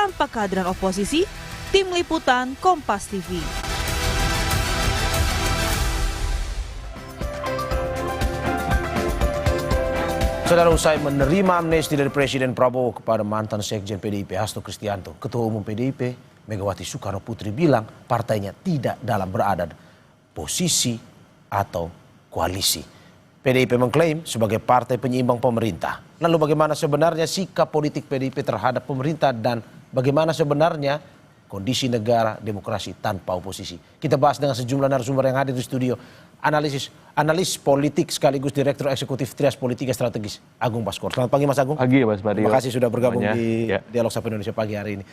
tanpa kehadiran oposisi. Tim Liputan Kompas TV. Saudara, usai menerima amnesti dari Presiden Prabowo kepada mantan Sekjen PDIP Hasto Kristianto, Ketua Umum PDIP Megawati Soekarno Putri bilang partainya tidak dalam berada posisi atau koalisi. PDIP mengklaim sebagai partai penyeimbang pemerintah. Lalu bagaimana sebenarnya sikap politik PDIP terhadap pemerintah dan bagaimana sebenarnya kondisi negara demokrasi tanpa oposisi? Kita bahas dengan sejumlah narasumber yang hadir di studio. Analis politik sekaligus Direktur Eksekutif Trias Politika Strategis Agung Baskor. Selamat pagi Mas Agung. Pagi Mas Mario. Terima kasih sudah bergabung di Dialog Sapa Indonesia pagi hari ini.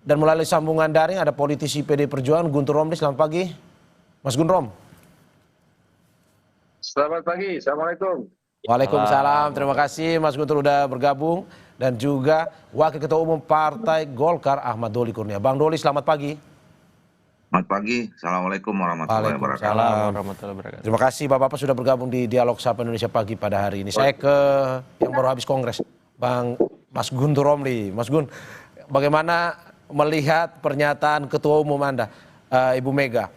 Dan melalui sambungan daring ada politisi PD Perjuangan Guntur Romli. Selamat pagi Mas Gun Rom. Selamat pagi, Assalamualaikum. Waalaikumsalam, terima kasih Mas Guntur sudah bergabung. Dan juga Wakil Ketua Umum Partai Golkar Ahmad Doli Kurnia. Bang Doli, selamat pagi. Selamat pagi, Assalamualaikum warahmatullahi wabarakatuh. Terima kasih Bapak-Bapak sudah bergabung di Dialog Sapa Indonesia pagi pada hari ini. Saya ke yang baru habis kongres, Mas Guntur Romli. Mas Gun, bagaimana melihat pernyataan Ketua Umum Anda, Ibu Mega?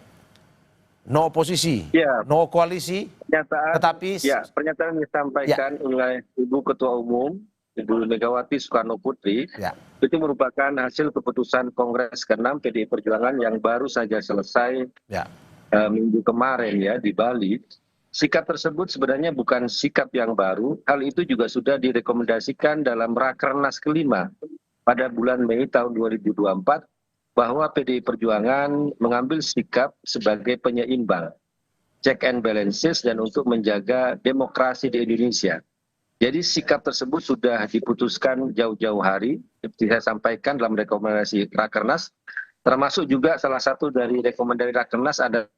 No oposisi, no koalisi, tetapi pernyataan yang disampaikan oleh Ibu Ketua Umum, Ibu Megawati Soekarno Putri, itu merupakan hasil keputusan Kongres ke-6 PDI Perjuangan yang baru saja selesai minggu kemarin di Bali. Sikap tersebut sebenarnya bukan sikap yang baru, hal itu juga sudah direkomendasikan dalam Rakernas ke-5 pada bulan Mei tahun 2024, bahwa PDI Perjuangan mengambil sikap sebagai penyeimbang, check and balances, dan untuk menjaga demokrasi di Indonesia. Jadi sikap tersebut sudah diputuskan jauh-jauh hari, seperti saya sampaikan dalam rekomendasi Rakernas, termasuk juga salah satu dari rekomendasi Rakernas ada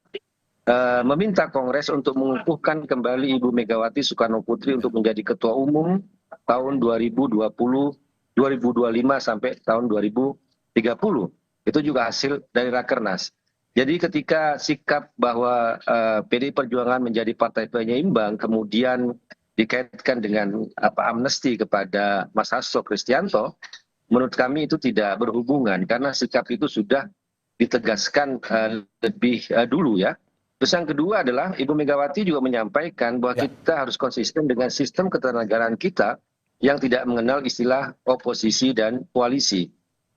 meminta Kongres untuk mengukuhkan kembali Ibu Megawati Soekarno Putri untuk menjadi Ketua Umum tahun 2025 sampai tahun 2030. Itu juga hasil dari Rakernas. Jadi ketika sikap bahwa PDI Perjuangan menjadi partai penyeimbang kemudian dikaitkan dengan amnesti kepada Mas Hasto Kristianto, menurut kami itu tidak berhubungan karena sikap itu sudah ditegaskan lebih dulu ya. Terus yang kedua adalah Ibu Megawati juga menyampaikan bahwa kita harus konsisten dengan sistem ketatanegaraan kita yang tidak mengenal istilah oposisi dan koalisi.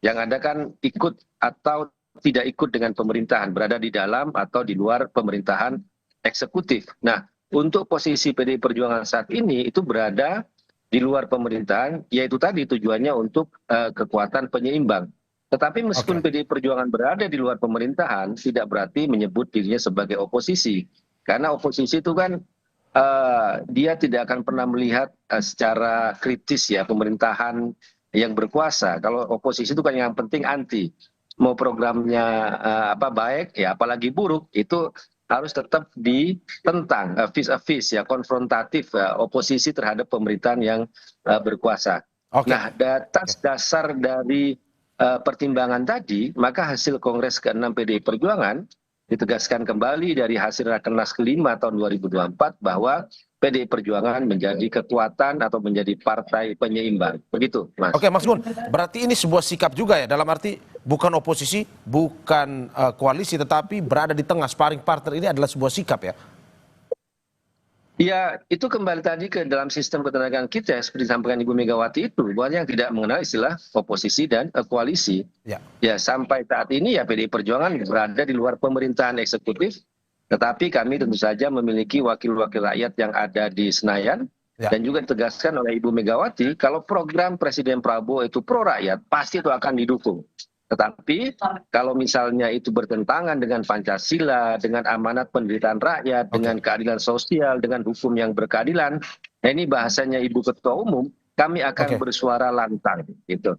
Yang ada kan ikut atau tidak ikut dengan pemerintahan, berada di dalam atau di luar pemerintahan eksekutif. Nah, untuk posisi PDI Perjuangan saat ini itu berada di luar pemerintahan, yaitu tadi tujuannya untuk kekuatan penyeimbang. Tetapi meskipun PDI Perjuangan berada di luar pemerintahan, tidak berarti menyebut dirinya sebagai oposisi. Karena oposisi itu kan dia tidak akan pernah melihat secara kritis pemerintahan yang berkuasa. Kalau oposisi itu kan yang penting anti. Mau programnya baik apalagi buruk itu harus tetap ditentang, vis-a-vis konfrontatif oposisi terhadap pemerintahan yang berkuasa. Nah, atas dasar dari pertimbangan tadi, maka hasil Kongres ke-6 PDI Perjuangan ditegaskan kembali dari hasil Rakernas ke-5 tahun 2024 bahwa PDI Perjuangan menjadi kekuatan atau menjadi partai penyeimbang. Begitu, Mas. Oke, Mas Gun, berarti ini sebuah sikap juga ya, dalam arti bukan oposisi, bukan koalisi, tetapi berada di tengah, sparring partner ini adalah sebuah sikap ya? Ya, itu kembali tadi ke dalam sistem ketenagaan kita, seperti disampaikan Ibu Megawati itu, bahwa yang tidak mengenal istilah oposisi dan koalisi. Ya, sampai saat ini ya PDI Perjuangan berada di luar pemerintahan eksekutif, tetapi kami tentu saja memiliki wakil-wakil rakyat yang ada di Senayan, dan juga ditegaskan oleh Ibu Megawati, kalau program Presiden Prabowo itu pro rakyat, pasti itu akan didukung. Tetapi kalau misalnya itu bertentangan dengan Pancasila, dengan amanat penderitaan rakyat, dengan keadilan sosial, dengan hukum yang berkeadilan, nah ini bahasanya Ibu Ketua Umum, kami akan bersuara lantang. Gitu.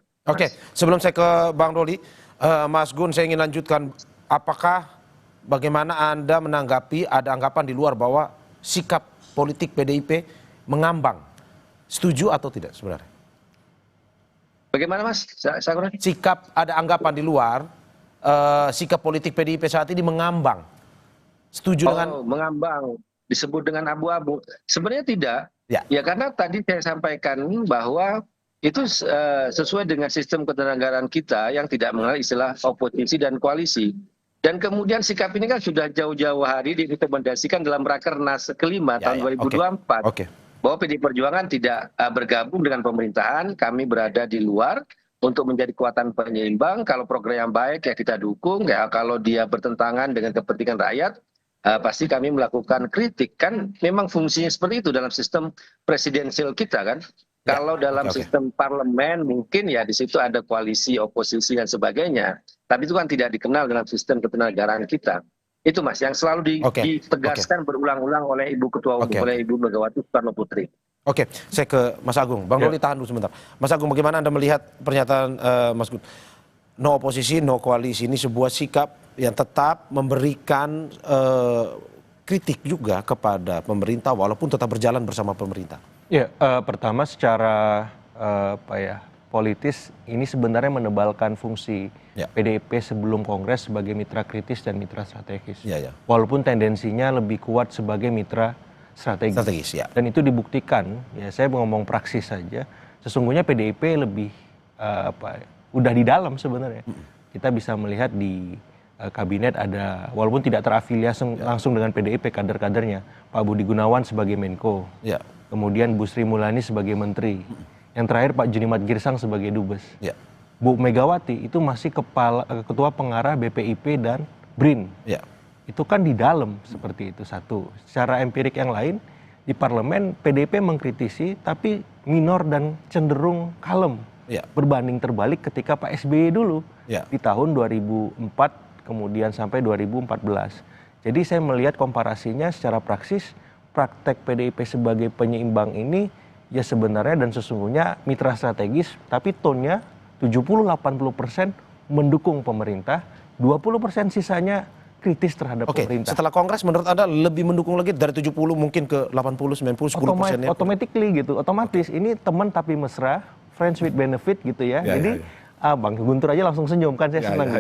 Sebelum saya ke Bang Doli, Mas Gun, saya ingin lanjutkan, bagaimana Anda menanggapi ada anggapan di luar bahwa sikap politik PDIP mengambang? Setuju atau tidak sebenarnya? Bagaimana Mas? Sikap, ada anggapan di luar, sikap politik PDIP saat ini mengambang. Setuju dengan? Mengambang, disebut dengan abu-abu. Sebenarnya tidak. Ya karena tadi saya sampaikan bahwa itu sesuai dengan sistem ketatanegaraan kita yang tidak mengenal istilah oposisi dan koalisi. Dan kemudian sikap ini kan sudah jauh-jauh hari direkomendasikan dalam Rakernas kelima tahun 2024. Bahwa PDI Perjuangan tidak bergabung dengan pemerintahan, kami berada di luar untuk menjadi kekuatan penyeimbang. Kalau program yang baik ya kita dukung, ya kalau dia bertentangan dengan kepentingan rakyat, pasti kami melakukan kritik. Kan memang fungsinya seperti itu dalam sistem presidensial kita kan. Kalau dalam sistem parlemen mungkin ya di situ ada koalisi, oposisi dan sebagainya. Tapi itu kan tidak dikenal dalam sistem ketatanegaraan kita. Itu Mas yang selalu ditegaskan berulang-ulang oleh Ibu Ketua Umum, oleh Ibu Megawati Soekarno Putri. Oke, saya ke Mas Agung. Bang Doli tahan dulu sebentar. Mas Agung, bagaimana Anda melihat pernyataan Mas Gun? No oposisi, no koalisi ini sebuah sikap yang tetap memberikan kritik juga kepada pemerintah walaupun tetap berjalan bersama pemerintah. Ya, pertama secara politis ini sebenarnya menebalkan fungsi PDIP sebelum Kongres sebagai mitra kritis dan mitra strategis. Walaupun tendensinya lebih kuat sebagai mitra strategis. Dan itu dibuktikan, ya saya ngomong praksis saja, sesungguhnya PDIP lebih udah di dalam sebenarnya. Kita bisa melihat di kabinet ada, walaupun tidak terafiliasi langsung dengan PDIP kader-kadernya, Pak Budi Gunawan sebagai Menko. Kemudian Bu Sri Mulyani sebagai menteri. Yang terakhir Pak Junimat Girsang sebagai dubes. Bu Megawati itu masih ketua pengarah BPIP dan BRIN. Itu kan di dalam seperti itu satu. Secara empirik yang lain di parlemen PDIP mengkritisi tapi minor dan cenderung kalem. Berbanding terbalik ketika Pak SBY dulu di tahun 2004 kemudian sampai 2014. Jadi saya melihat komparasinya secara praksis praktek PDIP sebagai penyeimbang ini ya sebenarnya dan sesungguhnya mitra strategis, tapi tone-nya 70-80% mendukung pemerintah, 20% sisanya kritis terhadap pemerintah. Setelah Kongres menurut Anda lebih mendukung lagi dari 70 mungkin ke 80, 90, 10%? Automatically gitu, otomatis. Ini teman tapi mesra, friends with benefit gitu ya. Jadi Bang Guntur aja langsung senyum kan, saya senang.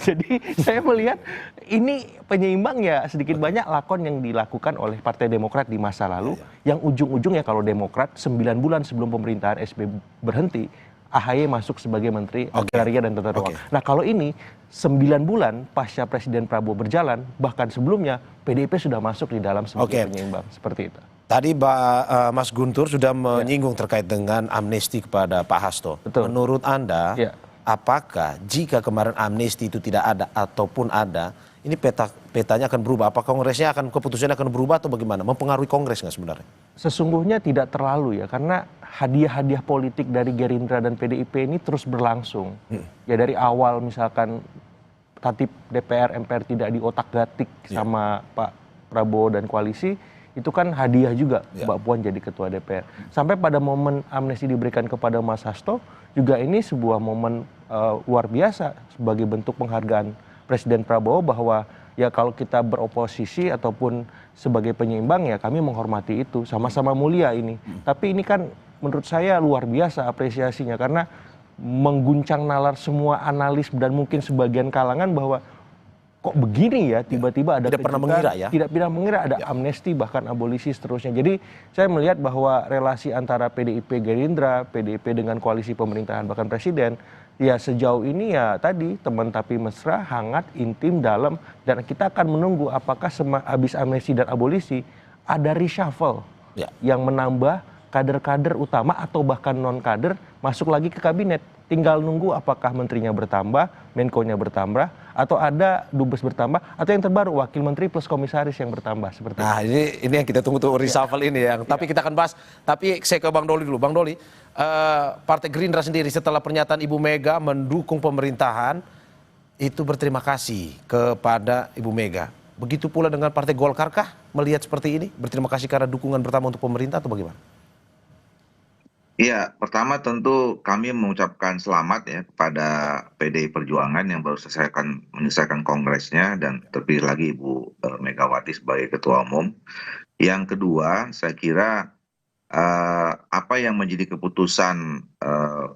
Jadi saya melihat ini penyeimbang ya sedikit banyak lakon yang dilakukan oleh Partai Demokrat di masa lalu, yang ujung-ujungnya kalau Demokrat 9 bulan sebelum pemerintahan SBY berhenti, AHY masuk sebagai Menteri Agraria dan Tata Ruang. Nah kalau ini 9 bulan pasca Presiden Prabowo berjalan, bahkan sebelumnya PDIP sudah masuk di dalam sebagai penyeimbang, seperti itu. Tadi Mas Guntur sudah menyinggung terkait dengan amnesti kepada Pak Hasto. Menurut Anda, apakah jika kemarin amnesti itu tidak ada ataupun ada, ini petanya akan berubah? Apakah Kongresnya keputusannya akan berubah atau bagaimana? Mempengaruhi Kongres nggak sebenarnya? Sesungguhnya tidak terlalu ya, karena hadiah-hadiah politik dari Gerindra dan PDIP ini terus berlangsung. Ya dari awal misalkan tatip DPR, MPR tidak diotak-gatik sama Pak Prabowo dan koalisi, itu kan hadiah juga Mbak Puan jadi ketua DPR. Sampai pada momen amnesti diberikan kepada Mas Hasto, juga ini sebuah momen luar biasa sebagai bentuk penghargaan Presiden Prabowo bahwa ya kalau kita beroposisi ataupun sebagai penyeimbang ya kami menghormati itu, sama-sama mulia ini. Tapi ini kan menurut saya luar biasa apresiasinya karena mengguncang nalar semua analis dan mungkin sebagian kalangan bahwa kok begini ya tiba-tiba ada tidak pernah mengira ya, tidak pernah mengira ada amnesti bahkan abolisi seterusnya. Jadi saya melihat bahwa relasi antara PDIP Gerindra, PDIP dengan koalisi pemerintahan bahkan presiden ya sejauh ini ya tadi teman tapi mesra, hangat, intim, dalam, dan kita akan menunggu apakah habis amnesti dan abolisi ada reshuffle yang menambah kader-kader utama atau bahkan non kader masuk lagi ke kabinet. Tinggal nunggu apakah menterinya bertambah, Menko-nya bertambah, atau ada dubes bertambah, atau yang terbaru wakil menteri plus komisaris yang bertambah seperti itu. Nah ini yang kita tunggu tuh reshuffle ini yang. Tapi kita akan bahas. Tapi saya ke Bang Doli dulu. Bang Doli, Partai Gerindra sendiri setelah pernyataan Ibu Mega mendukung pemerintahan itu berterima kasih kepada Ibu Mega. Begitu pula dengan Partai Golkar kah melihat seperti ini? Berterima kasih karena dukungan pertama untuk pemerintah atau bagaimana? Iya, pertama tentu kami mengucapkan selamat ya kepada PDI Perjuangan yang baru menyelesaikan kongresnya dan terpilih lagi Ibu Megawati sebagai Ketua Umum. Yang kedua, saya kira apa yang menjadi keputusan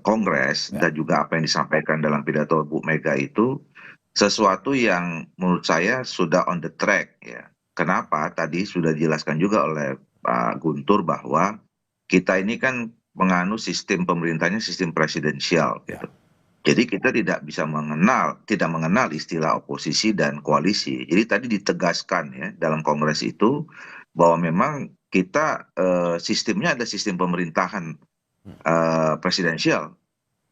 Kongres dan juga apa yang disampaikan dalam pidato Bu Mega itu sesuatu yang menurut saya sudah on the track ya. Kenapa? Tadi sudah dijelaskan juga oleh Pak Guntur bahwa kita ini kan menganut sistem pemerintahnya sistem presidensial gitu. Jadi kita tidak mengenal istilah oposisi dan koalisi. Jadi tadi ditegaskan ya dalam kongres itu bahwa memang kita sistemnya ada sistem pemerintahan presidensial.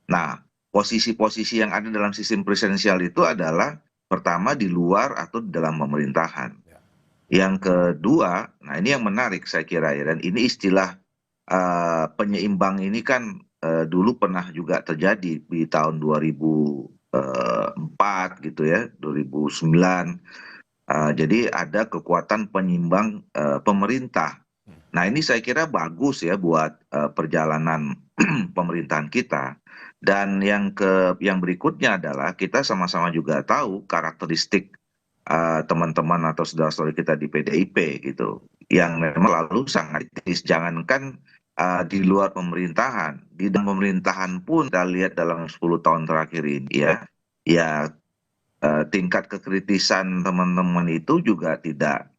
Nah, posisi-posisi yang ada dalam sistem presidensial itu adalah pertama di luar atau di dalam pemerintahan. Yang kedua, nah ini yang menarik saya kira ya, dan ini istilah penyeimbang ini kan dulu pernah juga terjadi di tahun 2004 gitu ya, 2009. Jadi ada kekuatan penyeimbang pemerintah. Nah ini saya kira bagus ya buat perjalanan pemerintahan kita. Dan yang berikutnya adalah kita sama-sama juga tahu karakteristik teman-teman atau saudara-saudara kita di PDIP gitu, yang memang lalu sangat kritis. Jangankan di luar pemerintahan, di dalam pemerintahan pun kita lihat dalam 10 tahun terakhir ini ya tingkat kekritisan teman-teman itu juga tidak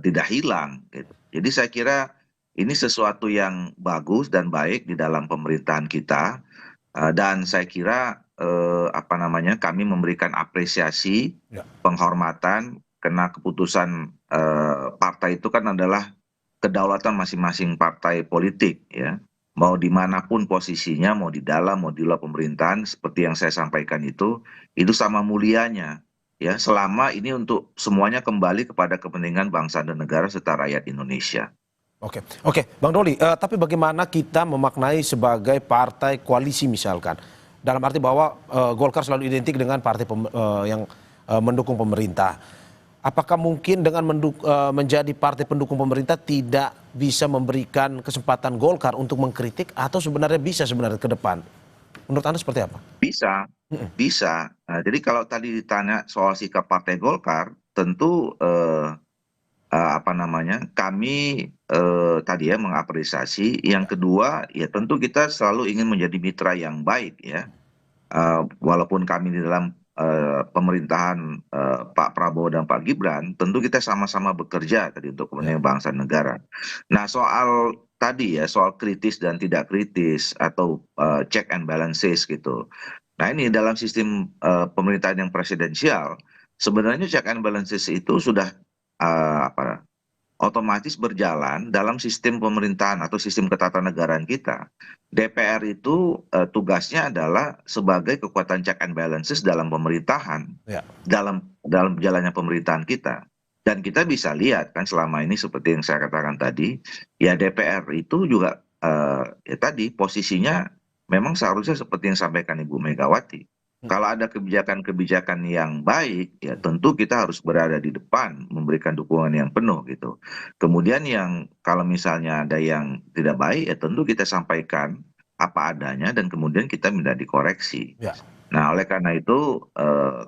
tidak hilang gitu. Jadi saya kira ini sesuatu yang bagus dan baik di dalam pemerintahan kita, dan saya kira kami memberikan apresiasi, penghormatan, karena keputusan partai itu kan adalah kedaulatan masing-masing partai politik ya. Mau dimanapun posisinya, mau di dalam, mau di luar pemerintahan, seperti yang saya sampaikan itu sama mulianya ya, selama ini untuk semuanya kembali kepada kepentingan bangsa dan negara serta rakyat Indonesia. Oke, Bang Doli, tapi bagaimana kita memaknai sebagai partai koalisi misalkan? Dalam arti bahwa Golkar selalu identik dengan partai yang mendukung pemerintah. Apakah mungkin dengan menjadi partai pendukung pemerintah tidak bisa memberikan kesempatan Golkar untuk mengkritik, atau sebenarnya bisa ke depan? Menurut Anda seperti apa? Bisa. Nah, jadi kalau tadi ditanya soal sikap Partai Golkar, tentu kami tadi ya mengapresiasi. Yang kedua ya tentu kita selalu ingin menjadi mitra yang baik ya. Walaupun kami di dalam pemerintahan Pak Prabowo dan Pak Gibran, tentu kita sama-sama bekerja tadi untuk kepentingan bangsa dan negara. Nah soal tadi ya, soal kritis dan tidak kritis atau check and balances gitu. Nah ini dalam sistem pemerintahan yang presidensial, sebenarnya check and balances itu sudah otomatis berjalan dalam sistem pemerintahan atau sistem ketatanegaraan kita. DPR itu tugasnya adalah sebagai kekuatan check and balances dalam pemerintahan, dalam jalannya pemerintahan kita. Dan kita bisa lihat kan selama ini seperti yang saya katakan tadi, ya DPR itu juga ya tadi posisinya memang seharusnya seperti yang sampaikan Ibu Megawati. Kalau ada kebijakan-kebijakan yang baik, ya tentu kita harus berada di depan, memberikan dukungan yang penuh gitu. Kemudian yang kalau misalnya ada yang tidak baik, ya tentu kita sampaikan apa adanya dan kemudian kita minta dikoreksi. Nah oleh karena itu,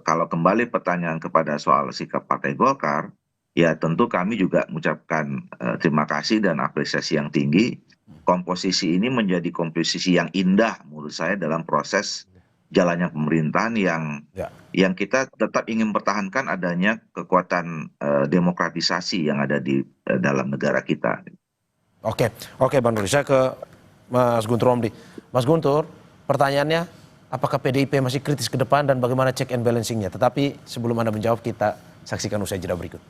kalau kembali pertanyaan kepada soal sikap Partai Golkar, ya tentu kami juga mengucapkan terima kasih dan apresiasi yang tinggi. Komposisi ini menjadi komposisi yang indah menurut saya dalam proses jalannya pemerintahan yang kita tetap ingin pertahankan adanya kekuatan demokratisasi yang ada di dalam negara kita. Oke, Bang Doli, saya ke Mas Guntur Romli. Mas Guntur, pertanyaannya, apakah PDIP masih kritis ke depan dan bagaimana check and balancingnya? Tetapi sebelum Anda menjawab, kita saksikan usai jeda berikut.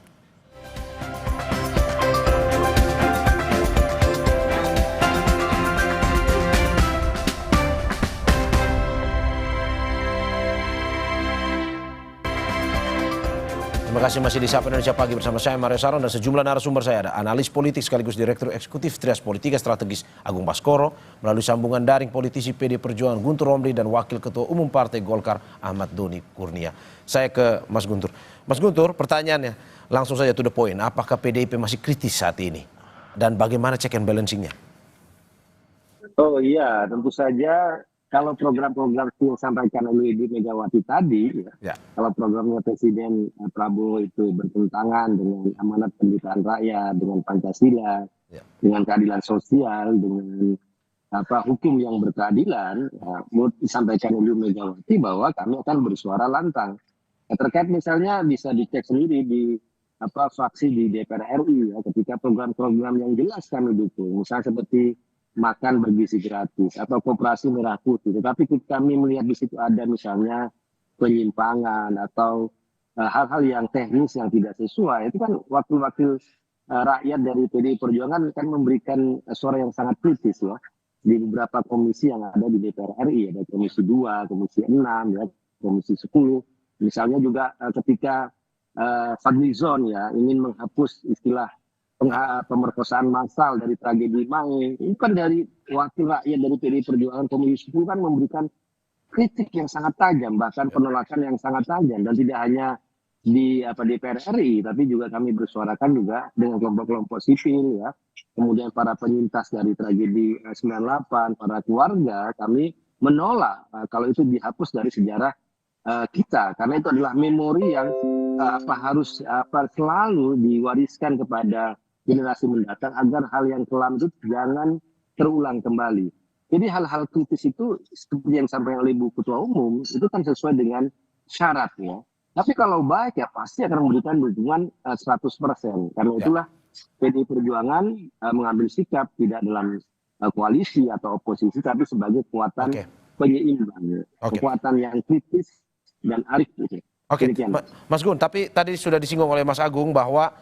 Terima kasih masih di Sapa Indonesia Pagi bersama saya Mario Saron dan sejumlah narasumber saya. Ada analis politik sekaligus Direktur Eksekutif Trias Politika Strategis Agung Baskoro, melalui sambungan daring politisi PD Perjuangan Guntur Romli dan Wakil Ketua Umum Partai Golkar Ahmad Doni Kurnia. Saya ke Mas Guntur. Mas Guntur, pertanyaannya langsung saja to the point. Apakah PDIP masih kritis saat ini? Dan bagaimana check and balancingnya? Oh iya, tentu saja. Kalau program-program yang disampaikan oleh Ibu Megawati tadi, kalau programnya Presiden Prabowo itu bertentangan dengan amanat pendirian rakyat, dengan Pancasila, dengan keadilan sosial, dengan hukum yang berkeadilan, menurut disampaikan oleh Ibu Megawati bahwa kami akan bersuara lantang. Terkait misalnya bisa dicek sendiri di fraksi di DPR RI ya, ketika program-program yang jelas kami dukung, misalnya seperti makan bergizi gratis atau koperasi merah putih. Tetapi kami melihat di situ ada misalnya penyimpangan atau hal-hal yang teknis yang tidak sesuai. Itu kan wakil-wakil rakyat dari PDI Perjuangan kan memberikan suara yang sangat kritis ya di beberapa komisi yang ada di DPR RI, ada komisi 2, komisi 6, ya, komisi 10. Misalnya juga ketika Fadlizon ya ingin menghapus istilah pemerkosaan massal dari tragedi Maui, itu kan dari wakil rakyat dari PDI Perjuangan Komisi 10 kan memberikan kritik yang sangat tajam, bahkan penolakan yang sangat tajam, dan tidak hanya di DPR RI, tapi juga kami bersuarakan juga dengan kelompok-kelompok sipil ya, kemudian para penyintas dari tragedi 98, para keluarga, kami menolak kalau itu dihapus dari sejarah kita, karena itu adalah memori yang harus selalu diwariskan kepada generasi mendatang agar hal yang kelam itu jangan terulang kembali. Jadi hal-hal kritis itu seperti yang disampaikan oleh Ibu Ketua Umum itu kan sesuai dengan syaratnya. Tapi kalau baik ya pasti akan memberikan dukungan 100%. Karena itulah PDI Perjuangan mengambil sikap tidak dalam koalisi atau oposisi tapi sebagai kekuatan penyeimbang, kekuatan yang kritis dan arif. Oke, Mas Gun, tapi tadi sudah disinggung oleh Mas Agung bahwa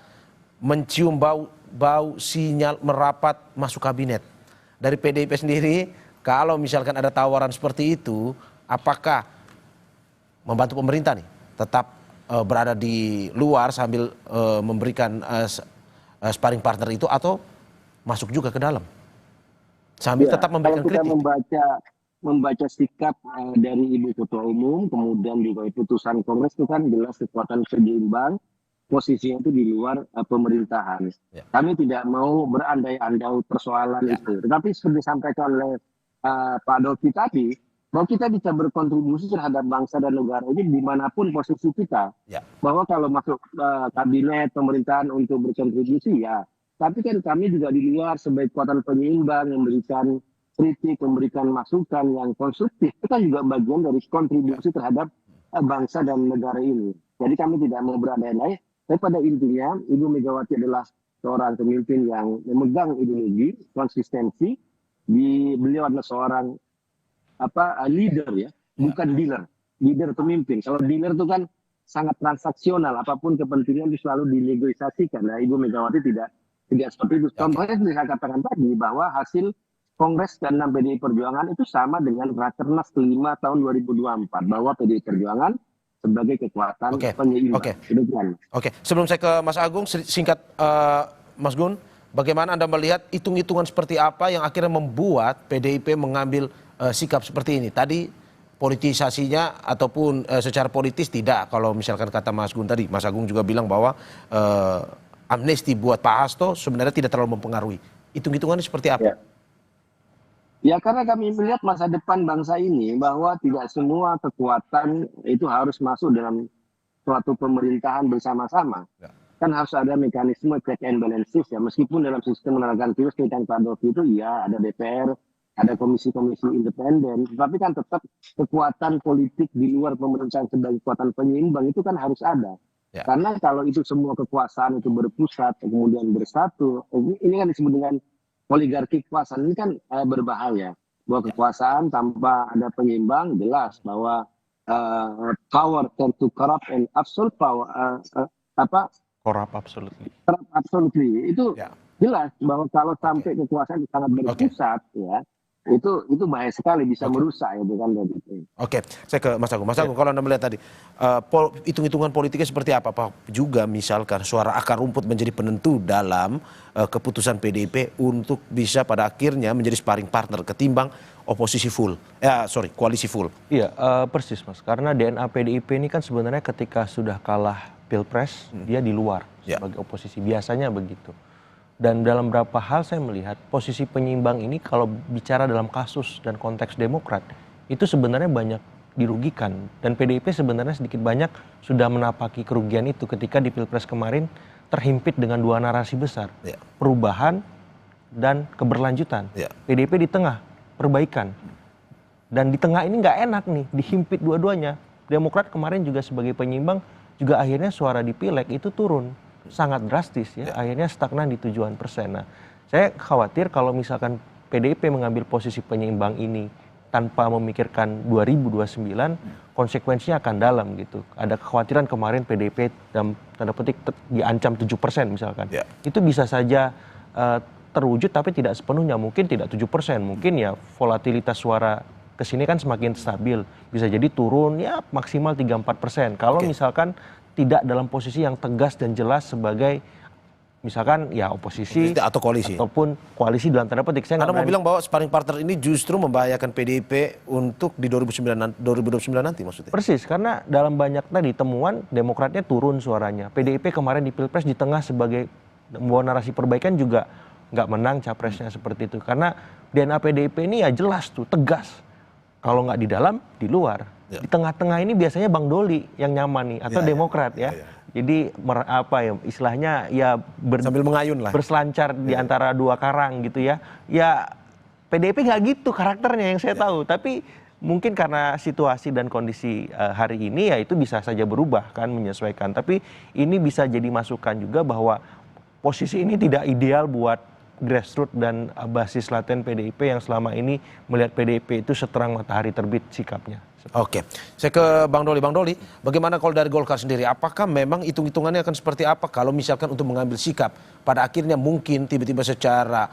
mencium bau sinyal merapat masuk kabinet. Dari PDIP sendiri, kalau misalkan ada tawaran seperti itu, apakah membantu pemerintah nih tetap berada di luar sambil memberikan sparring partner itu, atau masuk juga ke dalam sambil tetap memberikan kritik? Kalau kita membaca sikap dari Ibu Ketua Umum, kemudian juga putusan Kongres itu kan jelas kekuatan penyeimbang, posisinya itu di luar pemerintahan. Kami tidak mau berandai-andai persoalan itu. Tetapi seperti disampaikan oleh Pak Dolfi tadi, bahwa kita bisa berkontribusi terhadap bangsa dan negara ini dimanapun posisi kita. Bahwa kalau masuk kabinet pemerintahan untuk berkontribusi ya, tapi kan kami juga di luar sebagai kekuatan penyeimbang, memberikan kritik, memberikan masukan yang konstruktif. Itu kan juga bagian dari kontribusi terhadap bangsa dan negara ini. Jadi kami tidak mau berandai-andai. Tapi pada intinya, Ibu Megawati adalah seorang pemimpin yang memegang ideologi, konsistensi. Beliau adalah seorang leader ya, bukan dealer. Leader pemimpin. Kalau dealer itu kan sangat transaksional, apapun kepentingan itu selalu dinegosiasikan. Nah, Ibu Megawati tidak seperti itu. Contohnya seperti saya katakan tadi bahwa hasil Kongres ke-6 PDI Perjuangan itu sama dengan Rakernas ke-5 tahun 2024, bahwa PDI Perjuangan sebagai kekuatan penyeimbang. Oke, sebelum saya ke Mas Agung, singkat Mas Gun, bagaimana Anda melihat hitung-hitungan seperti apa yang akhirnya membuat PDIP mengambil sikap seperti ini? Tadi politisasinya ataupun secara politis tidak, kalau misalkan kata Mas Gun tadi, Mas Agung juga bilang bahwa amnesti buat Pak Hasto sebenarnya tidak terlalu mempengaruhi. Hitung-hitungannya seperti apa? Ya karena kami melihat masa depan bangsa ini bahwa tidak semua kekuatan itu harus masuk dalam suatu pemerintahan bersama-sama. Kan harus ada mekanisme check and balances ya, meskipun dalam sistem menenaga virus yang Pak Dolfi itu ya ada DPR, ada komisi-komisi independen, tapi kan tetap kekuatan politik di luar pemerintahan sebagai kekuatan penyeimbang itu kan harus ada. Karena kalau itu semua kekuasaan itu berpusat kemudian bersatu, ini kan disebut dengan oligarki kekuasaan, ini kan berbahaya. Bahwa kekuasaan tanpa ada penyeimbang jelas bahwa power tend to corrupt and absolute power corrupt absolutely. Corrupt absolutely. Itu jelas bahwa kalau sampai kekuasaan sangat berpusat ya, itu bahaya sekali, bisa merusak ya, bukan begitu. Oke, saya ke Mas Agung. Mas Agung, kalau Anda melihat tadi hitung-hitungan politiknya seperti apa? Pak, juga misalkan suara akar rumput menjadi penentu dalam keputusan PDIP untuk bisa pada akhirnya menjadi sparring partner ketimbang oposisi full, koalisi full. Iya, persis Mas. Karena DNA PDIP ini kan sebenarnya ketika sudah kalah pilpres dia di luar sebagai oposisi, biasanya begitu. Dan dalam beberapa hal saya melihat posisi penyeimbang ini kalau bicara dalam kasus dan konteks Demokrat itu sebenarnya banyak dirugikan. Dan PDIP sebenarnya sedikit banyak sudah menapaki kerugian itu ketika di Pilpres kemarin terhimpit dengan dua narasi besar. Perubahan dan keberlanjutan. PDIP di tengah, perbaikan. Dan di tengah ini nggak enak nih, dihimpit dua-duanya. Demokrat kemarin juga sebagai penyeimbang juga akhirnya suara di Pileg itu turun. sangat drastis ya, akhirnya stagnan di 7-an persen. Nah, saya khawatir kalau misalkan PDIP mengambil posisi penyeimbang ini tanpa memikirkan 2029, konsekuensinya akan dalam gitu. Ada kekhawatiran kemarin PDIP dalam tanda petik diancam 7% misalkan. Itu bisa saja terwujud tapi tidak sepenuhnya, mungkin tidak 7%, mungkin ya volatilitas suara kesini kan semakin stabil, bisa jadi turun ya maksimal 3-4%. Kalau misalkan tidak dalam posisi yang tegas dan jelas sebagai misalkan ya oposisi atau koalisi ataupun koalisi dalam tanda petik. Saya mau bilang bahwa sparring partner ini justru membahayakan PDIP untuk di 2029 nanti maksudnya. Persis, karena dalam banyak tadi temuan Demokratnya turun suaranya. PDIP kemarin di Pilpres di tengah sebagai membawa narasi perbaikan juga nggak menang capresnya seperti itu. Karena DNA PDIP ini ya jelas tuh, tegas. Kalau nggak di dalam, di luar. Di tengah-tengah ini biasanya Bang Doli yang nyaman nih, atau Demokrat ya. Jadi apa ya istilahnya ya sambil mengayun lah, berselancar di antara dua karang gitu ya. Ya PDIP nggak gitu karakternya yang saya tahu. Tapi mungkin karena situasi dan kondisi hari ini ya itu bisa saja berubah kan, menyesuaikan. Tapi ini bisa jadi masukan juga bahwa posisi ini tidak ideal buat grassroots dan basis laten PDIP yang selama ini melihat PDIP itu seterang matahari terbit sikapnya. Oke, saya ke Bang Doli. Bang Doli, bagaimana kalau dari Golkar sendiri? Apakah memang hitung-hitungannya akan seperti apa kalau misalkan untuk mengambil sikap? Pada akhirnya mungkin tiba-tiba secara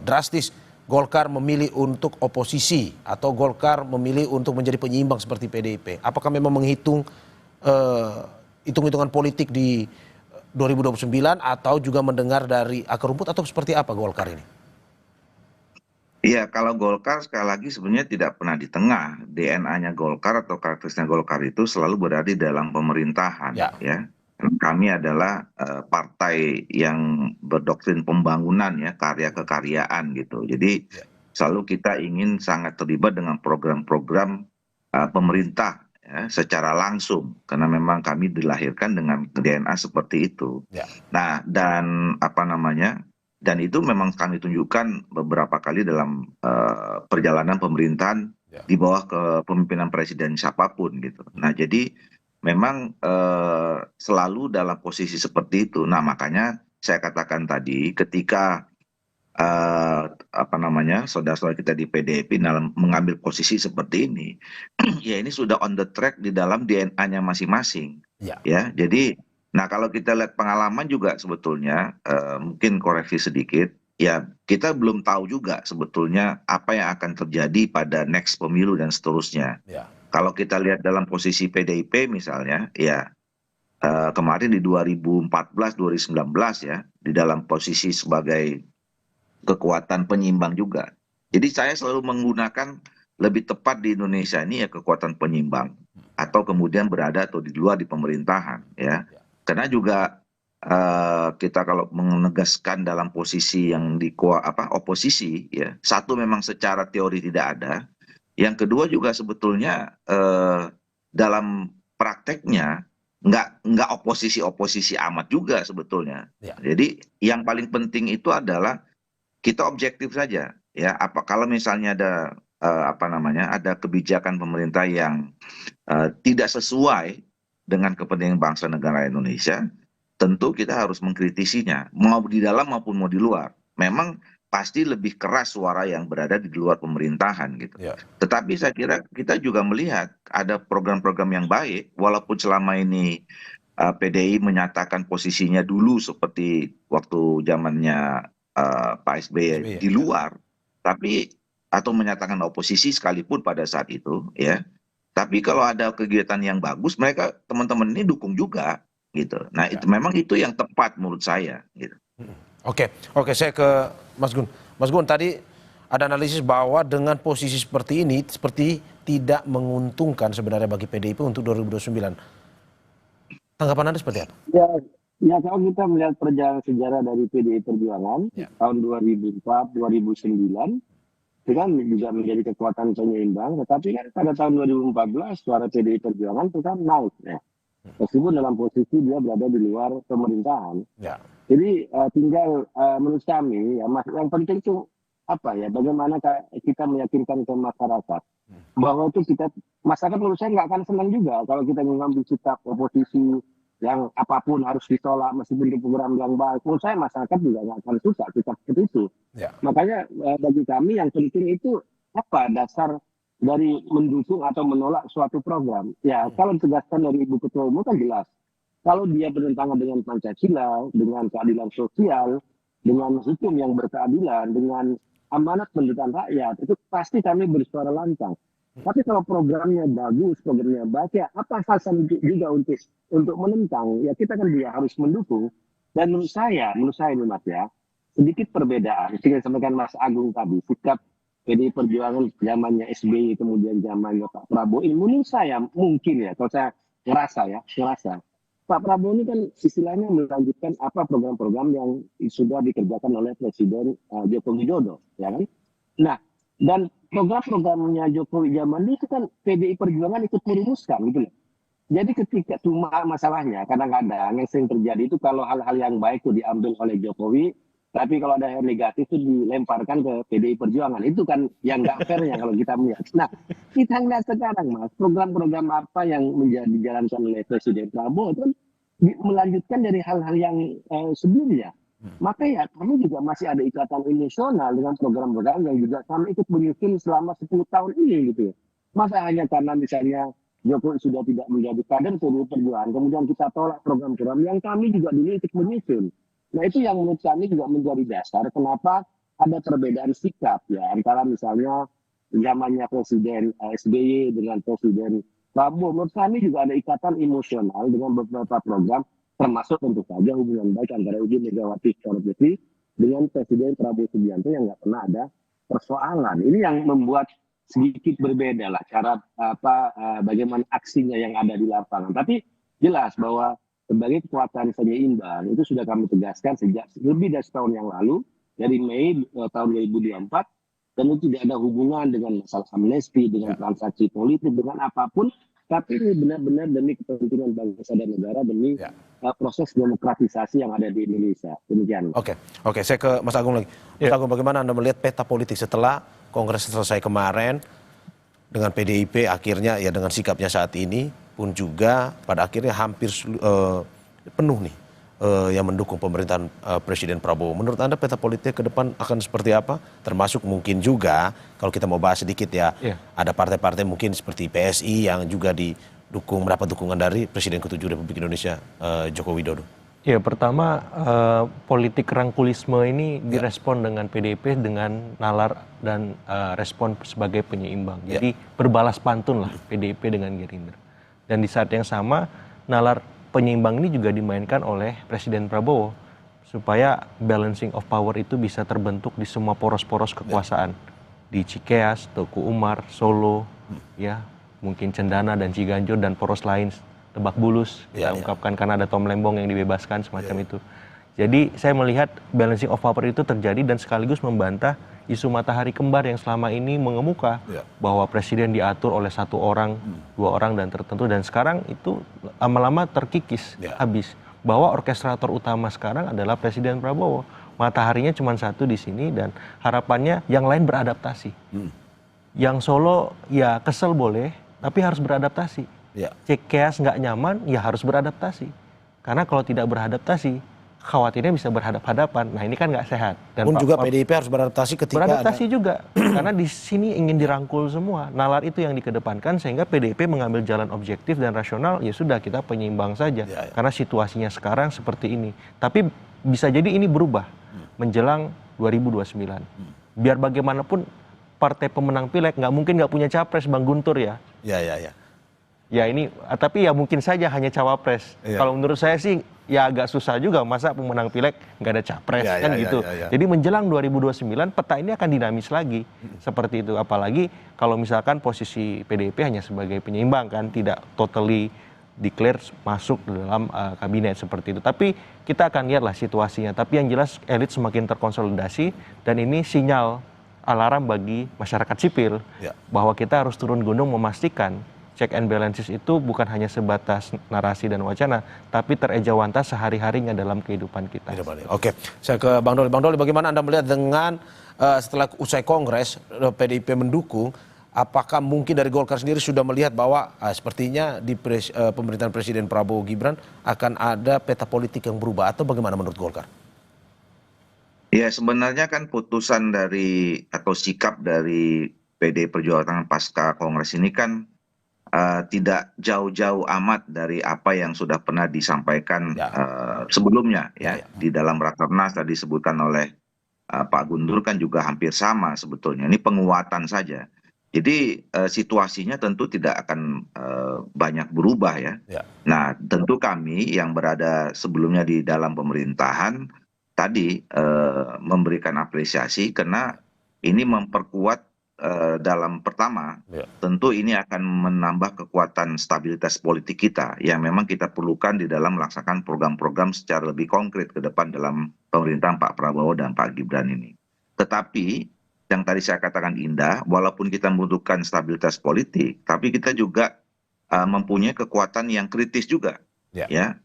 drastis Golkar memilih untuk oposisi atau Golkar memilih untuk menjadi penyeimbang seperti PDIP. Apakah memang menghitung hitung-hitungan politik di 2029 atau juga mendengar dari akar rumput atau seperti apa Golkar ini? Iya, kalau Golkar sekali lagi sebenarnya tidak pernah di tengah. DNA-nya Golkar atau karakteristik Golkar itu selalu berada di dalam pemerintahan. Ya. Kami adalah partai yang berdoktrin pembangunan ya, karya kekaryaan gitu. Jadi selalu kita ingin sangat terlibat dengan program-program pemerintah ya, secara langsung karena memang kami dilahirkan dengan DNA seperti itu. Nah, dan dan itu memang kami tunjukkan beberapa kali dalam perjalanan pemerintahan di bawah kepemimpinan presiden siapapun gitu. Nah, jadi memang selalu dalam posisi seperti itu. Nah, makanya saya katakan tadi ketika saudara-saudara kita di PDIP dalam mengambil posisi seperti ini, ya ini sudah on the track di dalam DNA-nya masing-masing. Ya, jadi nah kalau kita lihat pengalaman juga sebetulnya mungkin koreksi sedikit, ya kita belum tahu juga sebetulnya apa yang akan terjadi pada next pemilu dan seterusnya. Kalau kita lihat dalam posisi PDIP misalnya, ya kemarin di 2014-2019 ya, di dalam posisi sebagai kekuatan penyimbang juga. Jadi saya selalu menggunakan lebih tepat di Indonesia ini ya kekuatan penyimbang atau kemudian berada atau di luar di pemerintahan ya. Karena juga kita kalau menegaskan dalam posisi yang di oposisi ya, satu memang secara teori tidak ada, yang kedua juga sebetulnya dalam prakteknya nggak oposisi amat juga sebetulnya. Jadi yang paling penting itu adalah kita objektif saja ya. Kalau misalnya ada ada kebijakan pemerintah yang tidak sesuai dengan kepentingan bangsa negara Indonesia, tentu kita harus mengkritisinya, mau di dalam maupun mau di luar. Memang pasti lebih keras suara yang berada di luar pemerintahan gitu. Tetapi saya kira kita juga melihat ada program-program yang baik, walaupun selama ini PDI menyatakan posisinya dulu seperti waktu zamannya Pak SBY di luar, tapi atau menyatakan oposisi sekalipun pada saat itu ya. Tapi kalau ada kegiatan yang bagus, mereka teman-teman ini dukung juga, gitu. Nah, itu memang itu yang tepat menurut saya, gitu. Oke, saya ke Mas Gun. Mas Gun, tadi ada analisis bahwa dengan posisi seperti ini, seperti tidak menguntungkan sebenarnya bagi PDIP untuk 2029. Tanggapan Anda seperti apa? Ya kalau kita melihat perjalanan sejarah dari PDI Perjuangan tahun 2004, 2009. Itu kan juga menjadi kekuatan penyeimbang, tetapi kan pada tahun 2014 suara PDI Perjuangan itu kan naik ya. Meskipun dalam posisi dia berada di luar pemerintahan. Jadi tinggal menurut kami ya, yang penting itu bagaimana kita meyakinkan ke masyarakat bahwa itu masyarakat menurut saya nggak akan senang juga kalau kita mengambil sikap oposisi yang apapun harus ditolak meskipun itu program yang baik. Menurut saya masyarakat juga nggak akan suka sikap seperti itu. Makanya bagi kami yang penting itu apa dasar dari mendukung atau menolak suatu program. Ya kalau ditegaskan dari Ibu Ketua Umum kan jelas. Kalau dia bertentangan dengan Pancasila, dengan keadilan sosial, dengan hukum yang berkeadilan, dengan amanat pendirian rakyat, itu pasti kami bersuara lantang. Tapi kalau programnya bagus, programnya baik, ya apa alasan juga untuk menentang? Ya kita kan juga harus mendukung. Dan menurut saya ini Mas ya, sedikit perbedaan. Seperti disampaikan Mas Agung tadi, sikap PDI Perjuangan zamannya SBY kemudian zamannya Pak Prabowo. Ini menurut saya mungkin ya, kalau saya ngerasa Pak Prabowo ini kan istilahnya melanjutkan apa program-program yang sudah dikerjakan oleh Presiden Joko Widodo, ya kan? Nah, dan program-programnya Jokowi zaman itu kan PDI Perjuangan ikut merumuskan gitu loh. Jadi ketika cuma masalahnya kadang-kadang yang sering terjadi itu kalau hal-hal yang baik itu diambil oleh Jokowi, tapi kalau ada yang negatif itu dilemparkan ke PDI Perjuangan. Itu kan yang nggak fairnya kalau kita melihat. Nah, kita lihat sekarang Mas, program-program apa yang dijalankan oleh Presiden Prabowo itu kan melanjutkan dari hal-hal yang sebelumnya. Maka ya kami juga masih ada ikatan emosional dengan program-program yang juga kami ikut menyusun selama 10 tahun ini gitu ya. Masa hanya karena misalnya Jokowi sudah tidak menjadi kader PDI Perjuangan, kemudian kita tolak program-program yang kami juga dulu ikut menyusun. Nah itu yang menurut kami juga menjadi dasar kenapa ada perbedaan sikap ya antara misalnya zamannya Presiden SBY dengan Presiden Prabowo. Menurut kami juga ada ikatan emosional dengan beberapa program, termasuk tentu saja hubungan baik antara Ibu Megawati Soekarno Putri dengan Presiden Prabowo Subianto yang nggak pernah ada persoalan. Ini yang membuat sedikit berbeda lah cara bagaimana aksinya yang ada di lapangan. Tapi jelas bahwa sebagai kekuatan penyeimbang itu sudah kami tegaskan sejak lebih dari setahun yang lalu, dari Mei tahun 2024, dan itu tidak ada hubungan dengan masalah amnesti, dengan transaksi politik, dengan apapun. Tapi ini benar-benar demi kepentingan bangsa dan negara, demi proses demokratisasi yang ada di Indonesia. Demikian. Oke, saya ke Mas Agung lagi. Mas Agung, bagaimana Anda melihat peta politik setelah Kongres selesai kemarin dengan PDIP akhirnya ya dengan sikapnya saat ini pun juga pada akhirnya hampir penuh nih yang mendukung pemerintahan Presiden Prabowo. Menurut Anda peta politik ke depan akan seperti apa? Termasuk mungkin juga kalau kita mau bahas sedikit ya, ada partai-partai mungkin seperti PSI yang juga didukung, mendapat dukungan dari Presiden ke-7 Republik Indonesia Joko Widodo. Ya pertama politik rangkulisme ini direspon dengan PDIP dengan nalar dan respon sebagai penyeimbang. Jadi berbalas pantun lah PDIP dengan Gerindra. Dan di saat yang sama nalar penyeimbang ini juga dimainkan oleh Presiden Prabowo supaya balancing of power itu bisa terbentuk di semua poros-poros kekuasaan. Di Cikeas, Teguh Umar, Solo, ya mungkin Cendana dan Ciganjur dan poros lain. Lebak Bulus, kita ungkapkan karena ada Tom Lembong yang dibebaskan semacam itu. Jadi saya melihat balancing of power itu terjadi dan sekaligus membantah isu matahari kembar yang selama ini mengemuka bahwa presiden diatur oleh satu orang, dua orang dan tertentu, dan sekarang itu lama-lama terkikis habis bahwa orkestrator utama sekarang adalah Presiden Prabowo. Mataharinya cuma satu di sini dan harapannya yang lain beradaptasi. Yang Solo ya kesel boleh, tapi harus beradaptasi. Cikeas nggak nyaman, ya harus beradaptasi. Karena kalau tidak beradaptasi, khawatirnya bisa berhadap-hadapan. Nah ini kan nggak sehat. Dan juga PDIP harus beradaptasi ketika beradaptasi juga. Karena di sini ingin dirangkul semua. Nalar itu yang dikedepankan sehingga PDIP mengambil jalan objektif dan rasional. Ya sudah kita penyeimbang saja. Karena situasinya sekarang seperti ini. Tapi bisa jadi ini berubah menjelang 2029. Biar bagaimanapun partai pemenang pileg nggak mungkin nggak punya capres, Bang Guntur ya. Ya ini, tapi ya mungkin saja hanya cawapres. Kalau menurut saya sih ya agak susah juga, masa pemenang pileg nggak ada capres kan gitu. Jadi menjelang 2029 peta ini akan dinamis lagi seperti itu. Apalagi kalau misalkan posisi PDIP hanya sebagai penyeimbang kan, tidak totally declare masuk dalam kabinet seperti itu. Tapi kita akan lihatlah situasinya. Tapi yang jelas elit semakin terkonsolidasi dan ini sinyal alarm bagi masyarakat sipil bahwa kita harus turun gunung memastikan check and balances itu bukan hanya sebatas narasi dan wacana, tapi terejawantas sehari-harinya dalam kehidupan kita. Oke, saya ke Bang Doli. Bang Doli, bagaimana Anda melihat dengan setelah usai Kongres PDIP mendukung, apakah mungkin dari Golkar sendiri sudah melihat bahwa sepertinya di pemerintahan Presiden Prabowo Gibran akan ada peta politik yang berubah, atau bagaimana menurut Golkar? Ya, sebenarnya kan putusan dari atau sikap dari PD Perjuangan pasca Kongres ini kan tidak jauh-jauh amat dari apa yang sudah pernah disampaikan sebelumnya ya. Di dalam Rakernas tadi disebutkan oleh Pak Guntur kan juga hampir sama sebetulnya. Ini penguatan saja. Jadi situasinya tentu tidak akan banyak berubah ya. Nah, tentu kami yang berada sebelumnya di dalam pemerintahan tadi memberikan apresiasi karena ini memperkuat dalam pertama, tentu ini akan menambah kekuatan stabilitas politik kita yang memang kita perlukan di dalam melaksanakan program-program secara lebih konkret ke depan dalam pemerintahan Pak Prabowo dan Pak Gibran ini. Tetapi yang tadi saya katakan indah, walaupun kita membutuhkan stabilitas politik, tapi kita juga mempunyai kekuatan yang kritis juga, ya,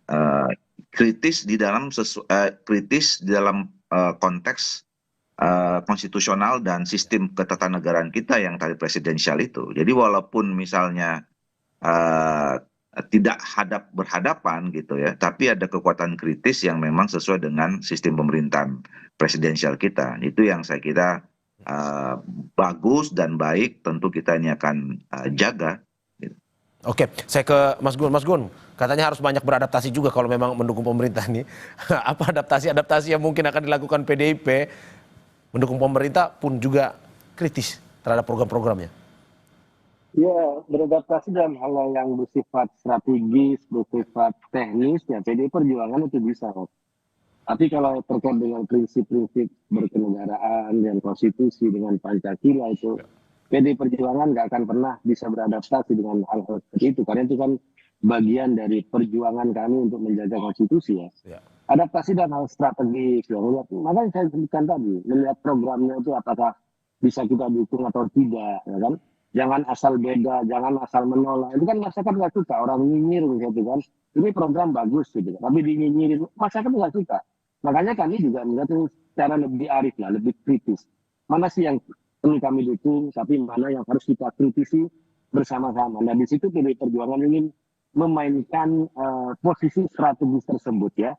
kritis di dalam konteks konstitusional dan sistem ketatanegaraan kita yang tadi presidensial itu. Jadi walaupun misalnya tidak berhadapan gitu ya, tapi ada kekuatan kritis yang memang sesuai dengan sistem pemerintahan presidensial kita. Itu yang saya kira bagus dan baik, tentu kita ini akan jaga. Oke, saya ke Mas Gun. Mas Gun, katanya harus banyak beradaptasi juga kalau memang mendukung pemerintah ini. Apa adaptasi yang mungkin akan dilakukan PDIP mendukung pemerintah pun juga kritis terhadap program-programnya? Ya, beradaptasi dalam hal yang bersifat strategis, bersifat teknis, ya PDI Perjuangan itu bisa. Tapi kalau terkait dengan prinsip-prinsip berkenegaraan dan konstitusi dengan Pancasila itu, PDI Perjuangan nggak akan pernah bisa beradaptasi dengan hal-hal seperti itu. Karena itu kan bagian dari perjuangan kami untuk menjaga konstitusi ya. Adaptasi dan hal strategis. Ya. Makanya saya sebutkan tadi, melihat programnya itu apakah bisa kita dukung atau tidak. Ya kan? Jangan asal beda, jangan asal menolak. Itu kan masyarakat nggak suka, orang nyinyir gitu kan. Ini program bagus gitu, tapi dinyinyirin, masyarakat nggak suka. Makanya kami juga melihat secara lebih arif lah, lebih kritis. Mana sih yang perlu kami dukung, tapi mana yang harus kita kritisi bersama-sama. Nah di situ PDI Perjuangan ingin memainkan posisi strategis tersebut ya.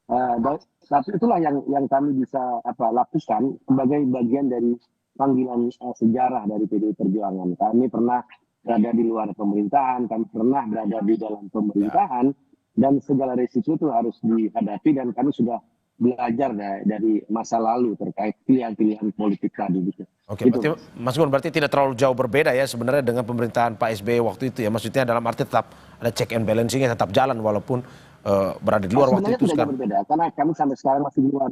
Tapi itulah yang kami bisa lakukan sebagai bagian dari panggilan sejarah dari PDI Perjuangan. Kami pernah berada di luar pemerintahan, kami pernah berada di dalam pemerintahan, dan segala risiko itu harus dihadapi, dan kami sudah belajar dari masa lalu terkait pilihan-pilihan politik tadi. Oke, berarti Mas Gun, berarti tidak terlalu jauh berbeda ya sebenarnya dengan pemerintahan Pak SBY waktu itu ya. Maksudnya dalam arti tetap ada check and balancing-nya, tetap jalan walaupun berada di luar waktu itu. Sebenarnya berbeda, karena kami sampai sekarang masih di luar.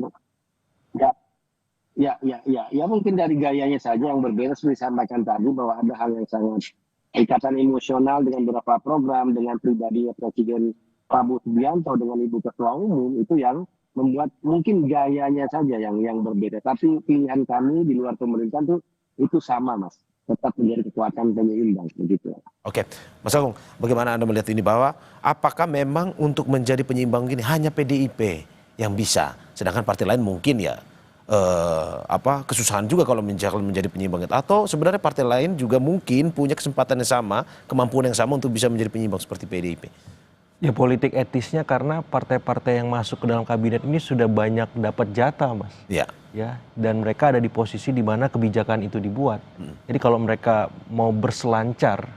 Ya mungkin dari gayanya saja yang berbeda, seperti disampaikan tadi bahwa ada hal yang sangat ikatan emosional dengan beberapa program, dengan pribadinya Presiden Prabowo Subianto dengan Ibu Ketua Umum, itu yang membuat mungkin gayanya saja yang berbeda. Tapi pilihan kami di luar pemerintahan itu sama, Mas. Tetap menjadi kekuatan penyeimbang begitu. Oke, Mas Agung, bagaimana Anda melihat ini, bahwa apakah memang untuk menjadi penyeimbang ini hanya PDIP yang bisa, sedangkan partai lain mungkin ya kesusahan juga kalau menjadi penyeimbang itu, atau sebenarnya partai lain juga mungkin punya kesempatan yang sama, kemampuan yang sama untuk bisa menjadi penyeimbang seperti PDIP? Ya politik etisnya, karena partai-partai yang masuk ke dalam kabinet ini sudah banyak dapat jatah, Mas. Ya, dan mereka ada di posisi di mana kebijakan itu dibuat. Jadi kalau mereka mau berselancar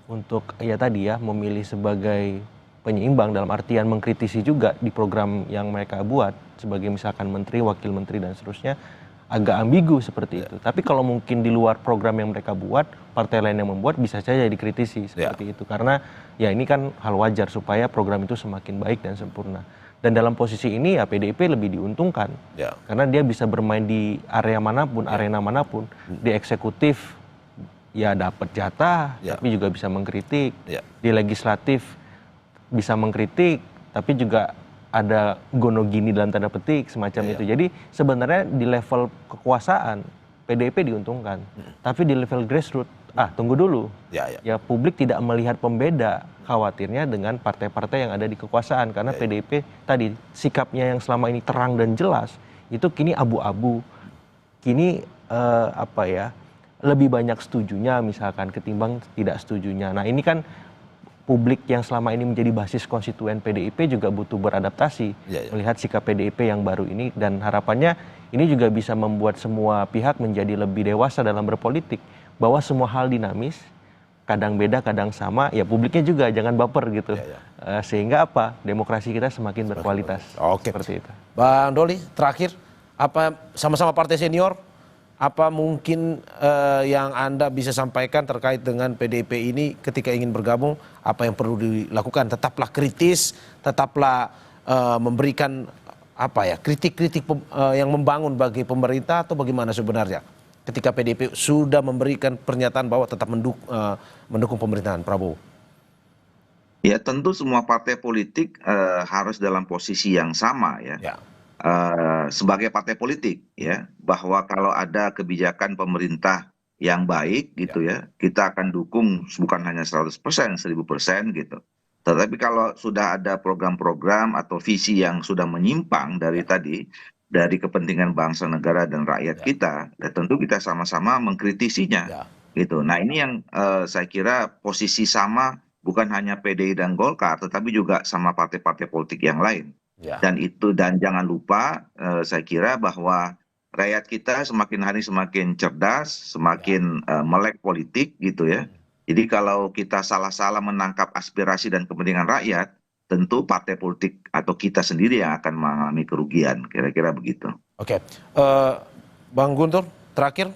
untuk ya tadi ya memilih sebagai penyeimbang dalam artian mengkritisi juga di program yang mereka buat sebagai misalkan menteri, wakil menteri dan seterusnya, agak ambigu seperti itu. Tapi kalau mungkin di luar program yang mereka buat, partai lain yang membuat bisa saja dikritisi seperti itu. Karena ya ini kan hal wajar supaya program itu semakin baik dan sempurna. Dan dalam posisi ini ya PDIP lebih diuntungkan. Karena dia bisa bermain di area manapun, arena manapun. Di eksekutif ya dapat jatah, tapi juga bisa mengkritik. Di legislatif bisa mengkritik, tapi juga ada gonogini dalam tanda petik semacam itu. Jadi sebenarnya di level kekuasaan PDIP diuntungkan, tapi di level grassroots tunggu dulu. Ya publik tidak melihat pembeda, khawatirnya dengan partai-partai yang ada di kekuasaan, karena PDIP tadi sikapnya yang selama ini terang dan jelas itu kini abu-abu, kini lebih banyak setujunya misalkan ketimbang tidak setujunya. Nah ini kan publik yang selama ini menjadi basis konstituen PDIP juga butuh beradaptasi melihat sikap PDIP yang baru ini, dan harapannya ini juga bisa membuat semua pihak menjadi lebih dewasa dalam berpolitik, bahwa semua hal dinamis, kadang beda kadang sama, ya publiknya juga jangan baper gitu. Sehingga apa, demokrasi kita semakin berkualitas. Oke. Seperti itu. Bang Doli, terakhir, apa sama-sama partai senior, apa mungkin yang Anda bisa sampaikan terkait dengan PDIP ini ketika ingin bergabung, apa yang perlu dilakukan? Tetaplah kritis, tetaplah memberikan apa ya, kritik-kritik yang membangun bagi pemerintah, atau bagaimana sebenarnya ketika PDIP sudah memberikan pernyataan bahwa tetap mendukung pemerintahan Prabowo? Ya tentu semua partai politik harus dalam posisi yang sama ya. Sebagai partai politik ya, bahwa kalau ada kebijakan pemerintah yang baik gitu ya, kita akan dukung bukan hanya 100%, 1000% gitu. Tetapi kalau sudah ada program-program atau visi yang sudah menyimpang dari dari kepentingan bangsa, negara dan rakyat kita, ya tentu kita sama-sama mengkritisinya gitu. Nah ini yang saya kira posisi sama bukan hanya PDI dan Golkar, tetapi juga sama partai-partai politik yang lain. Dan jangan lupa saya kira bahwa rakyat kita semakin hari semakin cerdas, semakin melek politik gitu ya. Jadi kalau kita salah-salah menangkap aspirasi dan kepentingan rakyat, tentu partai politik atau kita sendiri yang akan mengalami kerugian, kira-kira begitu. Oke, Bang Guntur, terakhir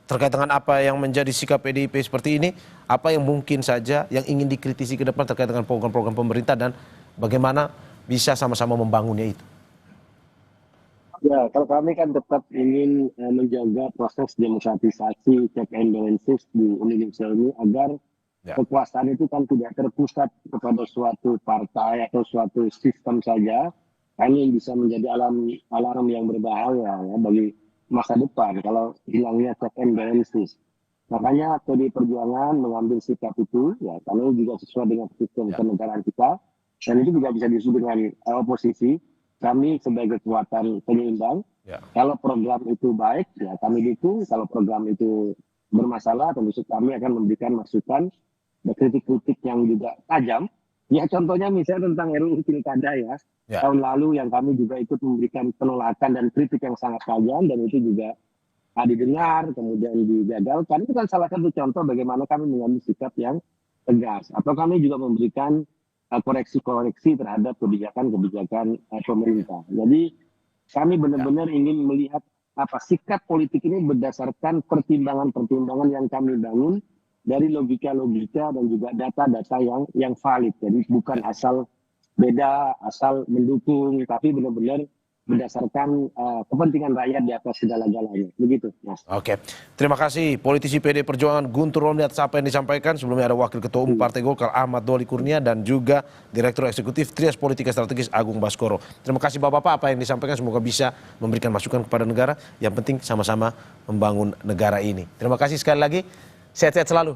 terkait dengan apa yang menjadi sikap PDIP seperti ini, apa yang mungkin saja yang ingin dikritisi ke depan terkait dengan program-program pemerintah dan bagaimana bisa sama-sama membangunnya itu? Ya, kalau kami kan tetap ingin menjaga proses demokratisasi, check and balances di Indonesia ini agar kekuasaan itu kan tidak terpusat kepada suatu partai atau suatu sistem saja. Ini bisa menjadi alarm yang berbahaya ya, bagi masa depan kalau hilangnya check and balances. Makanya PDI Perjuangan mengambil sikap itu, ya, karena juga sesuai dengan sistem kenegaraan kita. Dan itu juga bisa disebut dengan oposisi. Kami sebagai kekuatan penyeimbang, kalau program itu baik, ya kami dukung. Kalau program itu bermasalah, tentu kami akan memberikan masukan dan kritik-kritik yang juga tajam. Ya contohnya misalnya tentang RUU Pilkada ya. Tahun lalu yang kami juga ikut memberikan penolakan dan kritik yang sangat tajam, dan itu juga didengar, kemudian digagalkan. Itu kan salah satu contoh bagaimana kami mengambil sikap yang tegas. Atau kami juga memberikan koreksi-koreksi terhadap kebijakan-kebijakan pemerintah. Jadi kami benar-benar ingin melihat sikap politik ini berdasarkan pertimbangan-pertimbangan yang kami bangun dari logika-logika dan juga data-data yang valid. Jadi bukan asal beda, asal mendukung, tapi benar-benar berdasarkan kepentingan rakyat di atas segala-galanya. Begitu, Mas. Oke, terima kasih politisi PD Perjuangan Guntur Romli atas apa yang disampaikan. Sebelumnya ada Wakil Ketua Umum Partai Golkar Ahmad Doli Kurnia dan juga Direktur Eksekutif Trias Politika Strategis Agung Baskoro. Terima kasih Bapak-Bapak apa yang disampaikan, semoga bisa memberikan masukan kepada negara. Yang penting sama-sama membangun negara ini. Terima kasih sekali lagi, sehat-sehat selalu.